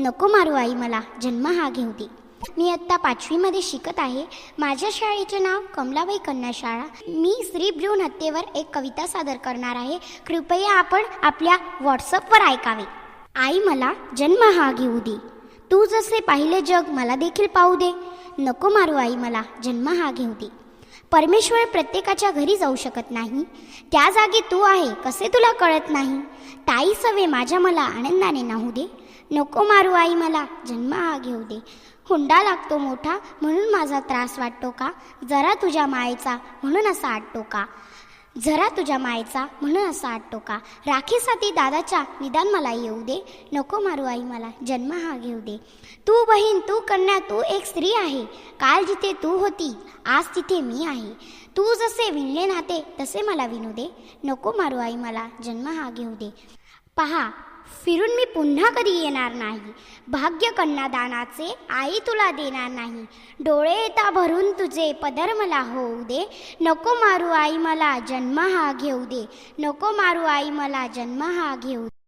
नको मारू आई मला जन्म हा घेऊ दे. मी आत्ता 5वीमध्ये शिकत आहे. माझ्या शाळेचे नाव कमलाबाई कन्या शाळा. मी स्त्री भ्रूण हत्येवर एक कविता सादर करणार आहे. कृपया आपण आपल्या व्हॉट्सअपवर ऐकावे. आई मला जन्म हा घेऊ दे, तू जसे पाहिले जग मला देखील पाहू दे. नको मारू आई मला जन्म हा घेऊ दे. परमेश्वर प्रत्येकाच्या घरी जाऊ शकत नाही, त्या जागी तू आहे कसे तुला कळत नाही. ताई सवे माझ्या मला आनंदाने नाहू दे. नको मारू आई मला जन्म हा घेऊ दे. हुंडा लागतो मोठा म्हणून माझा त्रास वाटतो का, जरा तुझ्या मायेचा म्हणून असा आटतो का, जरा तुझ्या मायेचा म्हणून असा आटतो का. राखीसाठी दादाच्या निदान मला येऊ दे. नको मारू आई मला जन्म हा घेऊ दे. तू बहीण तू कन्या तू एक स्त्री आहे, काल जिथे तू होती आज तिथे मी आहे. तू जसे विणले नाते तसे मला विणू दे. नको मारू आई मला जन्म हा घेऊ दे. पहा फिरून मी पुन्हा कधी येणार नाही, भाग्य कन्यादानाचे आई तुला देणार नाही. डोळे येता भरून तुझे पदर मला होऊ दे. नको मारू आई मला जन्म हा घेऊ दे. नको मारू आई मला जन्म हा घेऊ दे.